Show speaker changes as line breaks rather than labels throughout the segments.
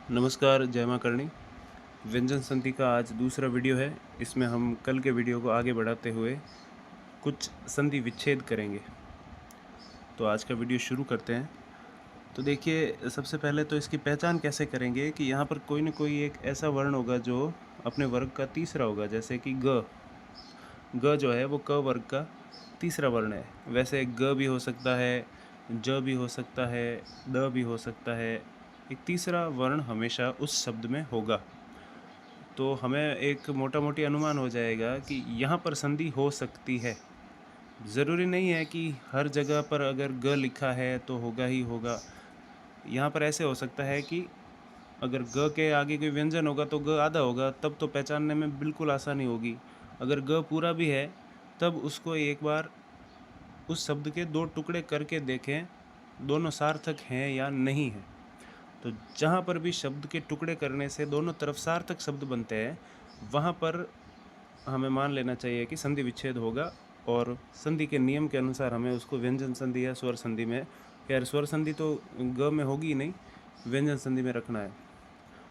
नमस्कार, जय माँ करणी। व्यंजन संधि का आज दूसरा वीडियो है। इसमें हम कल के वीडियो को आगे बढ़ाते हुए कुछ संधि विच्छेद करेंगे। तो आज का वीडियो शुरू करते हैं। तो देखिए, सबसे पहले तो इसकी पहचान कैसे करेंगे कि यहाँ पर कोई न कोई एक ऐसा वर्ण होगा जो अपने वर्ग का तीसरा होगा। जैसे कि ग। ग जो है वो क वर्ग का तीसरा वर्ण है। वैसे ग भी हो सकता है, ज भी हो सकता है, द भी हो सकता है। एक तीसरा वर्ण हमेशा उस शब्द में होगा। तो हमें एक मोटा मोटी अनुमान हो जाएगा कि यहाँ पर संधि हो सकती है। ज़रूरी नहीं है कि हर जगह पर अगर ग लिखा है तो होगा ही होगा। यहाँ पर ऐसे हो सकता है कि अगर ग के आगे कोई व्यंजन होगा तो ग आधा होगा, तब तो पहचानने में बिल्कुल आसानी होगी। अगर ग पूरा भी है तब उसको एक बार उस शब्द के दो टुकड़े करके देखें, दोनों सार्थक हैं या नहीं हैं। तो जहाँ पर भी शब्द के टुकड़े करने से दोनों तरफ सार्थक शब्द बनते हैं, वहाँ पर हमें मान लेना चाहिए कि संधि विच्छेद होगा। और संधि के नियम के अनुसार हमें उसको व्यंजन संधि या स्वर संधि में, यार स्वर संधि तो ग में होगी ही नहीं, व्यंजन संधि में रखना है।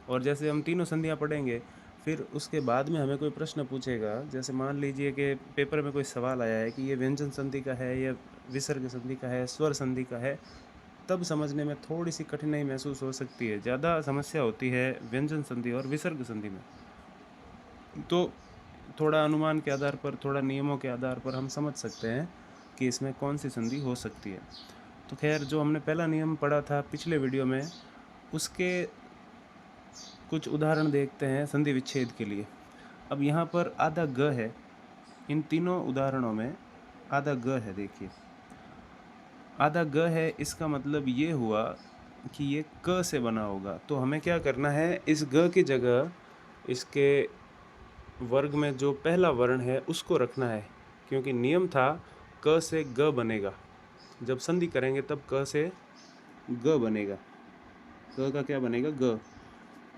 और जैसे हम तीनों संधियाँ पढ़ेंगे, फिर उसके बाद में हमें कोई प्रश्न पूछेगा, जैसे मान लीजिए कि पेपर में कोई सवाल आया है कि ये व्यंजन संधि का है या विसर्ग संधि का है, स्वर संधि का है, तब समझने में थोड़ी सी कठिनाई महसूस हो सकती है। ज़्यादा समस्या होती है व्यंजन संधि और विसर्ग संधि में। तो थोड़ा अनुमान के आधार पर, थोड़ा नियमों के आधार पर हम समझ सकते हैं कि इसमें कौन सी संधि हो सकती है। तो खैर, जो हमने पहला नियम पढ़ा था पिछले वीडियो में, उसके कुछ उदाहरण देखते हैं संधि विच्छेद के लिए। अब यहाँ पर आधा ग है, इन तीनों उदाहरणों में आधा ग है। देखिए, आधा ग है, इसका मतलब ये हुआ कि ये क से बना होगा। तो हमें क्या करना है, इस ग की जगह इसके वर्ग में जो पहला वर्ण है उसको रखना है, क्योंकि नियम था क से ग बनेगा। जब संधि करेंगे तब क से ग बनेगा। क का क्या बनेगा, ग।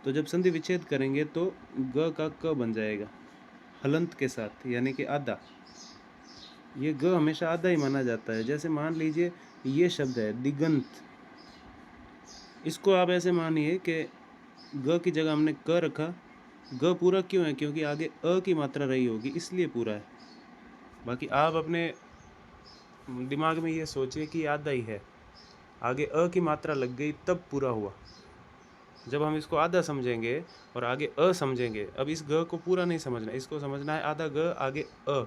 तो जब संधि विच्छेद करेंगे तो ग का क बन जाएगा हलंत के साथ, यानी कि आधा। ये ग हमेशा आधा ही माना जाता है। जैसे मान लीजिए ये शब्द है दिगंत, इसको आप ऐसे मानिए कि ग की जगह हमने क रखा। ग पूरा क्यों है, क्योंकि आगे अ की मात्रा रही होगी, इसलिए पूरा है। बाकी आप अपने दिमाग में ये सोचिए कि आधा ही है, आगे अ की मात्रा लग गई तब पूरा हुआ। जब हम इसको आधा समझेंगे और आगे अ समझेंगे, अब इस ग को पूरा नहीं समझना, इसको समझना है आधा ग आगे अ,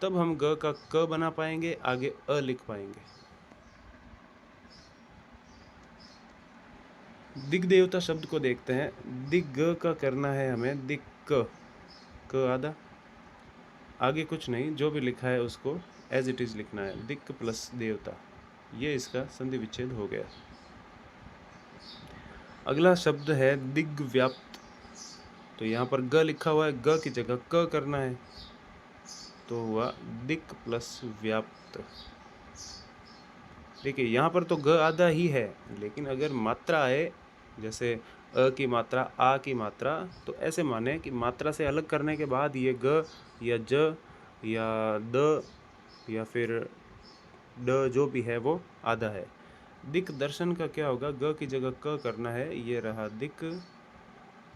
तब हम ग का क बना पाएंगे, आगे अ लिख पाएंगे। दिग्देवता शब्द को देखते हैं। दिग का करना है हमें दिक क आधा, आगे कुछ नहीं, जो भी लिखा है उसको एज इट इज लिखना है, दिक प्लस देवता। ये इसका संधि विच्छेद हो गया। अगला शब्द है दिग्व्याप्त। तो यहाँ पर ग लिखा हुआ है, ग की जगह क करना है, तो हुआ दिक प्लस व्याप्त। देखिए, यहाँ पर तो ग आधा ही है, लेकिन अगर मात्रा आए, जैसे अ की मात्रा, आ की मात्रा, तो ऐसे माने कि मात्रा से अलग करने के बाद ये ग या ज या द या फिर ड जो भी है वो आधा है। दिक दर्शन का क्या होगा, ग की जगह क करना है, ये रहा दिक,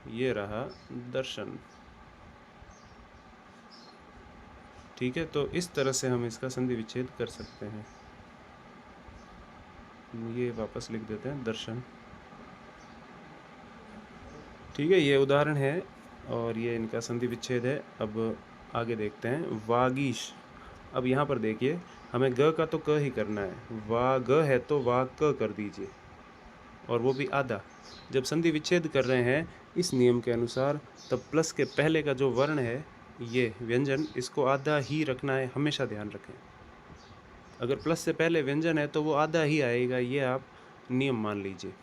ये रहा दर्शन। ठीक है, तो इस तरह से हम इसका संधि विच्छेद कर सकते हैं। ये वापस लिख देते हैं, दर्शन। ठीक है, ये उदाहरण है और ये इनका संधि विच्छेद है। अब आगे देखते हैं वागीश। अब यहाँ पर देखिए, हमें ग का तो क ही करना है, वा ग है तो वा क कर दीजिए, और वो भी आधा। जब संधि विच्छेद कर रहे हैं इस नियम के अनुसार, तब प्लस के पहले का जो वर्ण है, ये व्यंजन, इसको आधा ही रखना है, हमेशा ध्यान रखें। अगर प्लस से पहले व्यंजन है तो वो आधा ही आएगा, ये आप नियम मान लीजिए।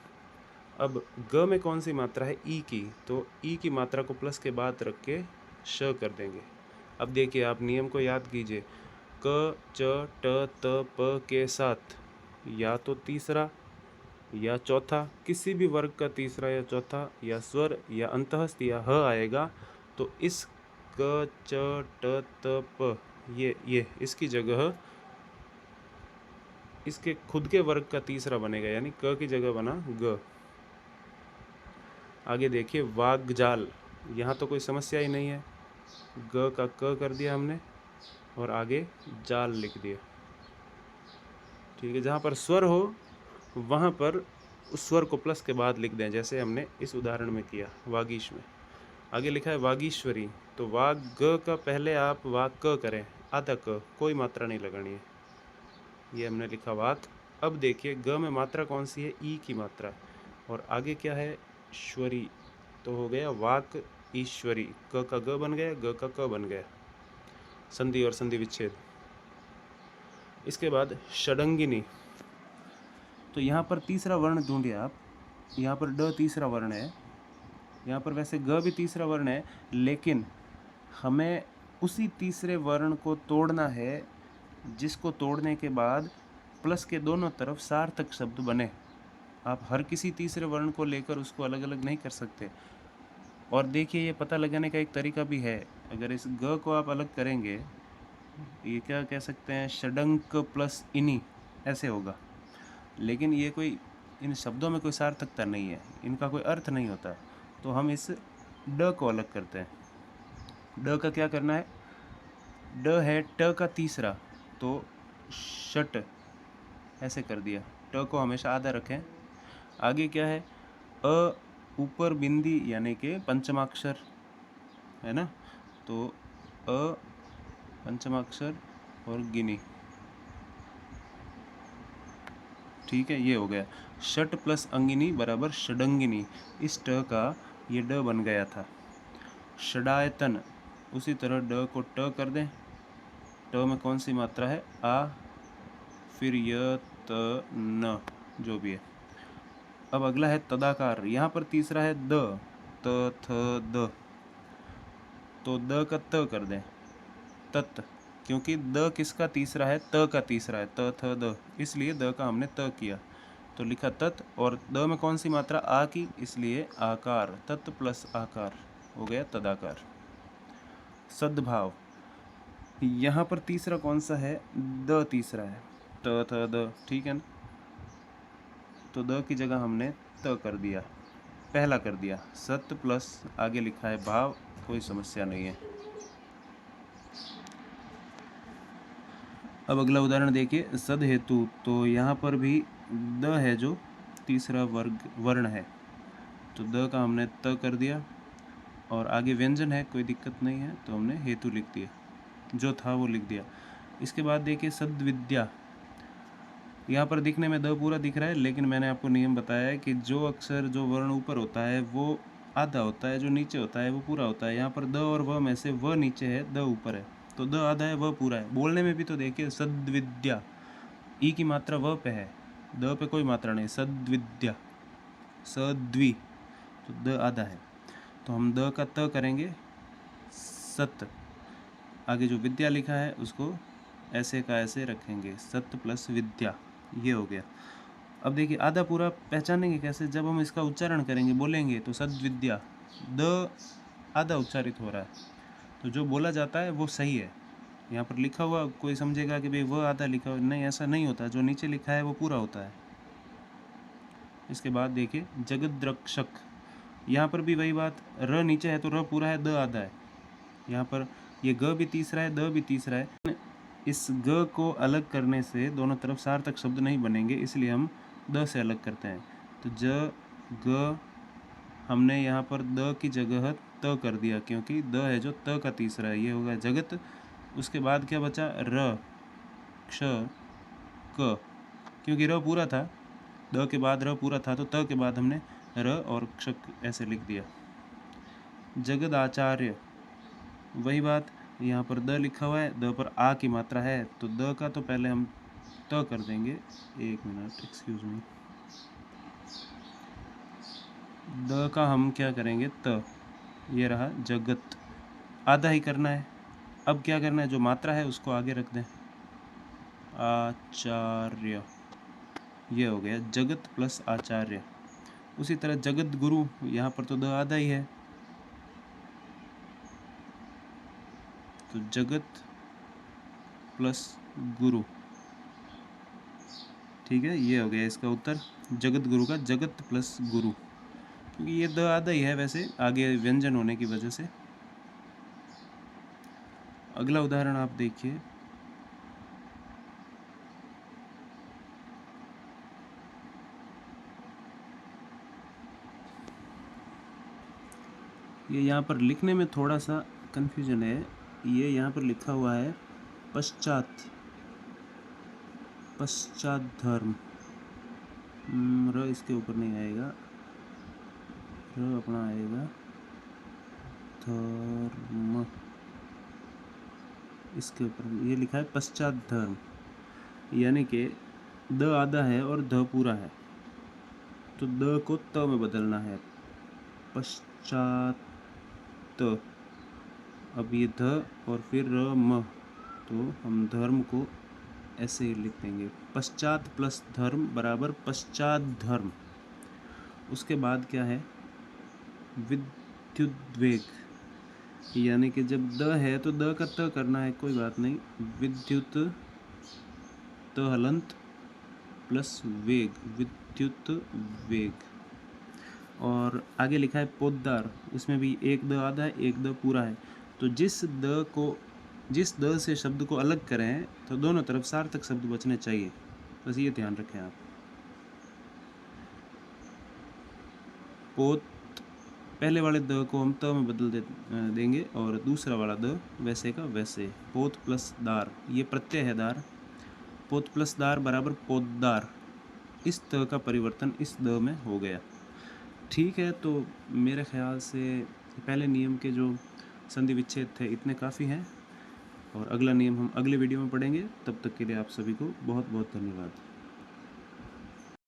अब ग में कौन सी मात्रा है, ई की, तो ई की मात्रा को प्लस के बाद रख के श कर देंगे। अब देखिए, आप नियम को याद कीजिए, क च ट त प के साथ या तो तीसरा या चौथा, किसी भी वर्ग का तीसरा या चौथा या स्वर या अंतःस्थ या ह आएगा, तो इस क च ट त प, ये इसकी जगह इसके खुद के वर्ग का तीसरा बनेगा, यानी क की जगह बना ग। आगे देखिए वाग्जाल, यहाँ तो कोई समस्या ही नहीं है, ग का क कर दिया हमने और आगे जाल लिख दिया। ठीक है, जहाँ पर स्वर हो वहाँ पर उस स्वर को प्लस के बाद लिख दें, जैसे हमने इस उदाहरण में किया वागीश में। आगे लिखा है वागीश्वरी, तो वाग ग का पहले आप वाग क करें, आधा क, कोई मात्रा नहीं लगानी है। ये हमने लिखा वाक। अब देखिए ग में मात्रा कौन सी है, ई की मात्रा, और आगे क्या है, श्वरी, तो हो गया वाक ईश्वरी। क का ग बन गया, ग का क बन गया, संधि और संधि विच्छेद। इसके बाद षडंगिनी, तो यहाँ पर तीसरा वर्ण ढूंढिए आप। यहाँ पर ड तीसरा वर्ण है, यहाँ पर वैसे ग भी तीसरा वर्ण है, लेकिन हमें उसी तीसरे वर्ण को तोड़ना है जिसको तोड़ने के बाद प्लस के दोनों तरफ सार्थक शब्द बने। आप हर किसी तीसरे वर्ण को लेकर उसको अलग अलग नहीं कर सकते। और देखिए ये पता लगाने का एक तरीका भी है, अगर इस ग को आप अलग करेंगे, ये क्या कह सकते हैं, षडंक प्लस इनी, ऐसे होगा। लेकिन ये कोई, इन शब्दों में कोई सार्थकता नहीं है, इनका कोई अर्थ नहीं होता, तो हम इस ड को अलग करते हैं। ड का क्या करना है, ड है ट का तीसरा, तो शट ऐसे कर दिया, ट को हमेशा आधा रखें। आगे क्या है, अ ऊपर बिंदी यानी कि पंचमाक्षर है ना, तो अ पंचमाक्षर और गिनी। ठीक है, ये हो गया। षट प्लस अंगिनी बराबर षडंगिनी, इस ट का ये ड बन गया था। षडायतन, उसी तरह ड को ट कर दें, ट में कौन सी मात्रा है, आ, फिर य त न, जो भी है। अब अगला है तदाकार, यहाँ पर तीसरा है द, त थ द, तो द का त कर दें, तत्, क्योंकि द किसका तीसरा है, त का तीसरा है, त थ द, इसलिए द का हमने त किया, तो लिखा तत्, और द में कौन सी मात्रा, आ की, इसलिए आकार, तत् प्लस आकार हो गया तदाकार। सद्भाव, यहाँ पर तीसरा कौन सा है, द तीसरा है, त थ द, ठीक है ना, तो द की जगह हमने त कर दिया, पहला कर दिया, सत प्लस आगे लिखा है भाव, कोई समस्या नहीं है। अब अगला उदाहरण देखिए, सद हेतु, तो यहाँ पर भी द है जो तीसरा वर्ण है, तो द का हमने त कर दिया, और आगे व्यंजन है, कोई दिक्कत नहीं है, तो हमने हेतु लिख दिया, जो था वो लिख दिया। इसके बाद देखिए सद्विद्या, यहाँ पर दिखने में द पूरा दिख रहा है, लेकिन मैंने आपको नियम बताया है कि जो अक्षर, जो वर्ण ऊपर होता है वो आधा होता है, जो नीचे होता है वो पूरा होता है। यहाँ पर द और व में से व नीचे है, द ऊपर है, तो द आधा है, व पूरा है। बोलने में भी तो देखिए सद्विद्या, ई की मात्रा व पे है, द पे कोई मात्रा नहीं, सद्विद्या, सद्वि, तो द आधा है, तो हम द का त करेंगे, सत, आगे जो विद्या लिखा है उसको ऐसे का ऐसे रखेंगे, सत प्लस विद्या, ये हो गया। अब देखिए आधा पूरा पहचानेंगे कैसे, जब हम इसका उच्चारण करेंगे, बोलेंगे, तो सद्विद्या, द आधा उच्चारित हो रहा है, तो जो बोला जाता है वो सही है। यहाँ पर लिखा हुआ कोई समझेगा कि भाई वह आधा लिखा हुआ, नहीं, ऐसा नहीं होता, जो नीचे लिखा है वो पूरा होता है। इसके बाद देखिए जगद्रक्षक, यहाँ पर भी वही बात, र नीचे है तो र पूरा है, द आधा है। यहाँ पर ये ग भी तीसरा है, द भी तीसरा है। इस ग को अलग करने से दोनों तरफ सार्थक शब्द नहीं बनेंगे, इसलिए हम द से अलग करते हैं, तो ज ग, हमने यहाँ पर द की जगह त कर दिया, क्योंकि द है जो त का तीसरा है, ये होगा जगत। उसके बाद क्या बचा, र, क्ष, क, क्योंकि र पूरा था, द के बाद र पूरा था, तो त के बाद हमने र और क्ष ऐसे लिख दिया। जगद आचार्य, वही बात, यहाँ पर द लिखा हुआ है, द पर आ की मात्रा है, तो द का तो पहले हम त कर देंगे, एक मिनट एक्सक्यूज मी, द का हम क्या करेंगे, त, ये रहा जगत, आधा ही करना है। अब क्या करना है, जो मात्रा है उसको आगे रख दें, आचार्य, ये हो गया जगत प्लस आचार्य। उसी तरह जगत गुरु, यहाँ पर तो द आधा ही है, तो जगत प्लस गुरु, ठीक है, ये हो गया इसका उत्तर, जगत गुरु का जगत प्लस गुरु। क्योंकि ये द आधा ही है वैसे आगे व्यंजन होने की वजह से। अगला उदाहरण आप देखिए, ये यहाँ पर लिखने में थोड़ा सा कन्फ्यूजन है। ये यहाँ पर लिखा हुआ है पश्चात धर्म, र इसके ऊपर नहीं आएगा, र अपना आएगा धर्म, इसके ऊपर ये लिखा है पश्चात धर्म, यानी कि द आधा है और ध पूरा है, तो द को त में बदलना है, पश्चात। अब ये ध और फिर र म, तो हम धर्म को ऐसे ही लिख देंगे, पश्चात प्लस धर्म बराबर पश्चात धर्म। उसके बाद क्या है, विद्युद्वेग, यानी कि जब द है तो द का त करना है, कोई बात नहीं, विद्युत त हलंत प्लस वेग, विद्युत वेग। और आगे लिखा है पोद्दार, इसमें भी एक द आधा है एक द पूरा है, तो जिस द से शब्द को अलग करें तो दोनों तरफ सार्थक शब्द बचने चाहिए, बस ये ध्यान रखें आप। पोत, पहले वाले द को हम त में बदल देंगे और दूसरा वाला द वैसे का वैसे, पोत प्लस दार, ये प्रत्यय है दार, पोत प्लस दार बराबर पोद्दार, इस त का परिवर्तन इस द में हो गया। ठीक है, तो मेरे ख्याल से पहले नियम के जो संधि विच्छेद थे इतने काफ़ी हैं, और अगला नियम हम अगले वीडियो में पढ़ेंगे। तब तक के लिए आप सभी को बहुत बहुत धन्यवाद।